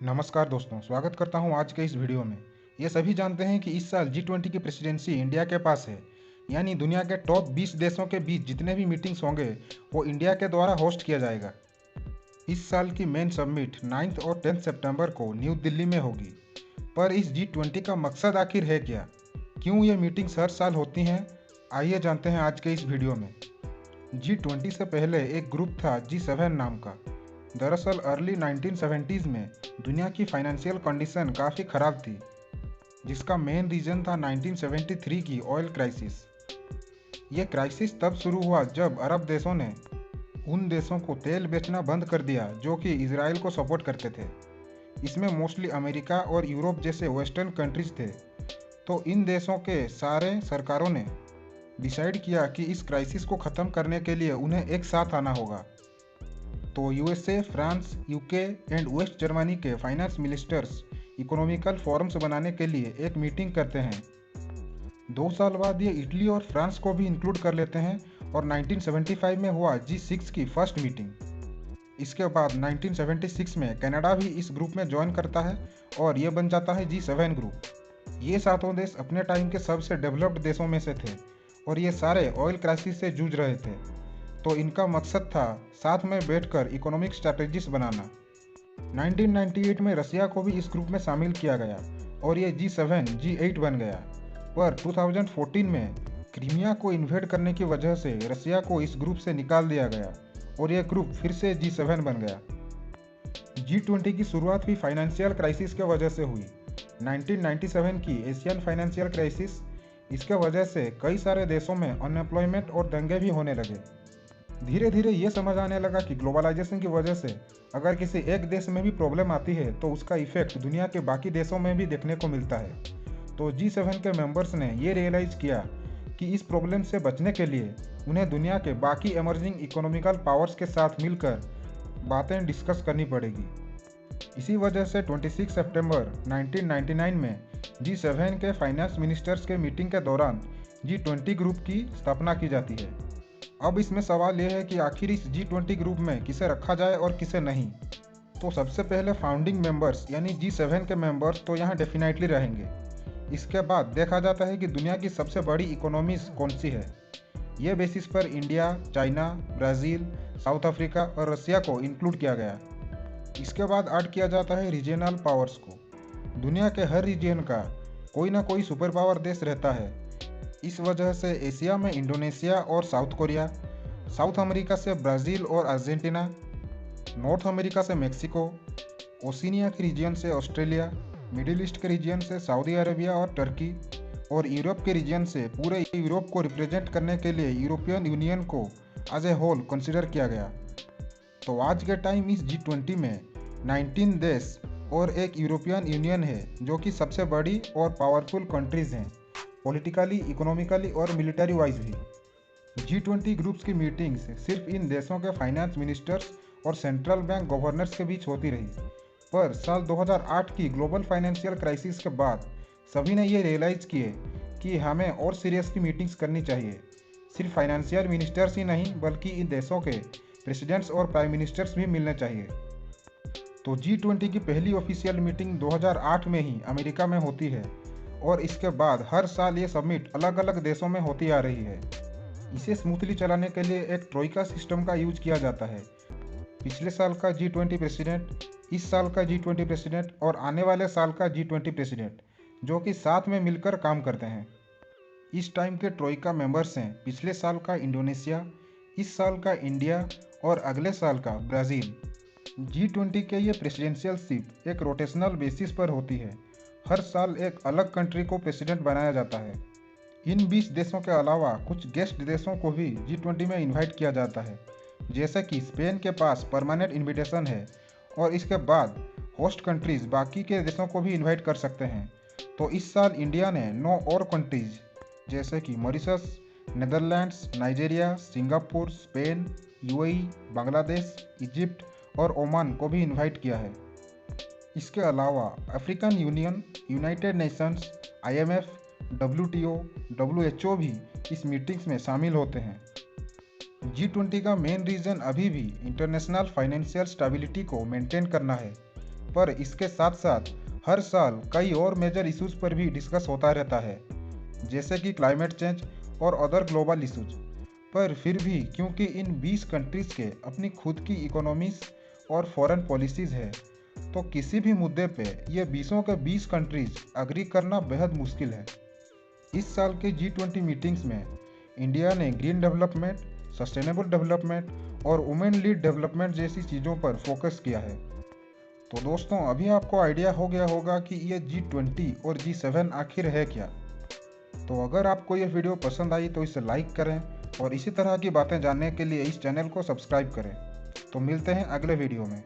नमस्कार दोस्तों, स्वागत करता हूं आज के इस वीडियो में। ये सभी जानते हैं कि इस साल G20 की प्रेसिडेंसी इंडिया के पास है। यानी दुनिया के टॉप 20 देशों के बीच जितने भी मीटिंग्स होंगे वो इंडिया के द्वारा होस्ट किया जाएगा। इस साल की मेन समिट 9 और 10 सितंबर को न्यू दिल्ली में होगी। पर इस G20 का मकसद आखिर है क्या? क्यों ये मीटिंग्स हर साल होती हैं? आइए जानते हैं आज के इस वीडियो में। G20 से पहले एक ग्रुप था G7 नाम का। दरअसल अर्ली 1970s में दुनिया की फाइनेंशियल कंडीशन काफ़ी ख़राब थी, जिसका मेन रीज़न था 1973 की ऑयल क्राइसिस। ये क्राइसिस तब शुरू हुआ जब अरब देशों ने उन देशों को तेल बेचना बंद कर दिया जो कि इजराइल को सपोर्ट करते थे। इसमें मोस्टली अमेरिका और यूरोप जैसे वेस्टर्न कंट्रीज थे। तो इन देशों के सारे सरकारों ने डिसाइड किया कि इस क्राइसिस को ख़त्म करने के लिए उन्हें एक साथ आना होगा। तो USA, France, UK and West Germany के फाइनेंस मिनिस्टर्स इकोनॉमिकल फोरम्स बनाने के लिए एक मीटिंग करते हैं। 2 साल बाद ये इटली और फ्रांस को भी इंक्लूड कर लेते हैं और 1975 में हुआ G6 की फर्स्ट मीटिंग। इसके बाद 1976 में कनाडा भी इस ग्रुप में ज्वाइन करता है और ये बन जाता है G7 ग्रुप। ये सातों देश अपने टाइम के सबसे डेवलप्ड देशों में से थे और ये सारे ऑयल क्राइसिस से जूझ रहे थे। तो इनका मकसद था साथ में बैठकर इकोनॉमिक स्ट्रैटेजीज बनाना। 1998 में रसिया को भी इस ग्रुप में शामिल किया गया और ये G7 G8 बन गया। पर 2014 में क्रीमिया को इन्वेड करने की वजह से रसिया को इस ग्रुप से निकाल दिया गया और ये ग्रुप फिर से G7 बन गया। G20 की शुरुआत भी फाइनेंशियल क्राइसिस के वजह से हुई। 1997 की एशियन फाइनेंशियल क्राइसिस, इसके वजह से कई सारे देशों में अनएम्प्लॉयमेंट और दंगे भी होने लगे। धीरे धीरे ये समझ आने लगा कि ग्लोबलाइजेशन की वजह से अगर किसी एक देश में भी प्रॉब्लम आती है तो उसका इफेक्ट दुनिया के बाकी देशों में भी देखने को मिलता है। तो G7 के मेंबर्स ने ये रियलाइज़ किया कि इस प्रॉब्लम से बचने के लिए उन्हें दुनिया के बाकी एमर्जिंग इकोनॉमिकल पावर्स के साथ मिलकर बातें डिस्कस करनी पड़ेगी। इसी वजह से 26 सितंबर 1999 में G7 के फाइनेंस मिनिस्टर्स के मीटिंग के दौरान G20 ग्रुप की स्थापना की जाती है। अब इसमें सवाल यह है कि आखिर इस G20 ग्रुप में किसे रखा जाए और किसे नहीं। तो सबसे पहले फाउंडिंग मेंबर्स यानी G7 के मेंबर्स तो यहाँ डेफिनेटली रहेंगे। इसके बाद देखा जाता है कि दुनिया की सबसे बड़ी इकोनॉमीज कौन सी है। ये बेसिस पर India, China, Brazil, south Africa और रसिया को इंक्लूड किया गया। इसके बाद ऐड किया जाता है रीजनल पावर्स को। दुनिया के हर रीजन का कोई ना कोई सुपर पावर देश रहता है। इस वजह से एशिया में इंडोनेशिया और साउथ कोरिया, साउथ अमेरिका से ब्राज़ील और अर्जेंटीना, नॉर्थ अमेरिका से मेक्सिको, ओशिनिया के रीजन से ऑस्ट्रेलिया, मिडिल ईस्ट के रीजन से सऊदी अरेबिया और टर्की और यूरोप के रीजन से पूरे यूरोप को रिप्रेजेंट करने के लिए यूरोपियन यूनियन को एज ए होल कंसिडर किया गया। तो आज के टाइम इस G20 में 19 देश और एक यूरोपियन यूनियन है जो कि सबसे बड़ी और पावरफुल कंट्रीज़ हैं, पॉलिटिकली, इकोनॉमिकली और मिलिट्री वाइज भी। G20 ग्रुप्स की मीटिंग्स सिर्फ इन देशों के फाइनेंस मिनिस्टर्स और सेंट्रल बैंक गवर्नर्स के बीच होती रही। पर साल 2008 की ग्लोबल फाइनेंशियल क्राइसिस के बाद सभी ने ये रियलाइज़ किए कि हमें और सीरियसली मीटिंग्स करनी चाहिए। सिर्फ फाइनेंशियल मिनिस्टर्स ही नहीं बल्कि इन देशों के प्रेसिडेंट्स और प्राइम मिनिस्टर्स भी मिलने चाहिए। तो G20 की पहली ऑफिशियल मीटिंग 2008 में ही अमेरिका में होती है और इसके बाद हर साल ये समिट अलग अलग देशों में होती आ रही है। इसे स्मूथली चलाने के लिए एक ट्रोइका सिस्टम का यूज किया जाता है। पिछले साल का G20 प्रेसिडेंट, इस साल का G20 प्रेसिडेंट और आने वाले साल का G20 प्रेसिडेंट, जो कि साथ में मिलकर काम करते हैं। इस टाइम के ट्रोइका मेंबर्स हैं पिछले साल का इंडोनेशिया, इस साल का इंडिया और अगले साल का ब्राज़ील। G20 के ये प्रेसिडेंशियलशिप एक रोटेशनल बेसिस पर होती है। हर साल एक अलग कंट्री को प्रेसिडेंट बनाया जाता है। इन 20 देशों के अलावा कुछ गेस्ट देशों को भी G20 में इनवाइट किया जाता है, जैसे कि स्पेन के पास परमानेंट इनविटेशन है और इसके बाद होस्ट कंट्रीज बाकी के देशों को भी इनवाइट कर सकते हैं। तो इस साल इंडिया ने 9 और कंट्रीज जैसे कि Mauritius, Netherlands, Nigeria, Singapore, Spain, UAE, Bangladesh, Egypt और ओमान को भी इनवाइट किया है। इसके अलावा African union, United Nations, IMF, WTO, WHO भी इस मीटिंग्स में शामिल होते हैं। G20 का मेन रीज़न अभी भी इंटरनेशनल फाइनेंशियल स्टेबिलिटी को मेंटेन करना है। पर इसके साथ साथ हर साल कई और मेजर इश्यूज पर भी डिस्कस होता रहता है, जैसे कि क्लाइमेट चेंज और अदर ग्लोबल इश्यूज। पर फिर भी क्योंकि इन 20 कंट्रीज़ के अपनी खुद की इकोनॉमीज और फॉरेन पॉलिसीज़ है, तो किसी भी मुद्दे पे ये 20 के 20 कंट्रीज अग्री करना बेहद मुश्किल है। इस साल के G20 मीटिंग्स में इंडिया ने ग्रीन डेवलपमेंट, सस्टेनेबल डेवलपमेंट और वुमेन लीड डेवलपमेंट जैसी चीज़ों पर फोकस किया है। तो दोस्तों, अभी आपको आइडिया हो गया होगा कि ये G20 और G7 आखिर है क्या। तो अगर आपको ये वीडियो पसंद आई तो इसे लाइक करें और इसी तरह की बातें जानने के लिए इस चैनल को सब्सक्राइब करें। तो मिलते हैं अगले वीडियो में।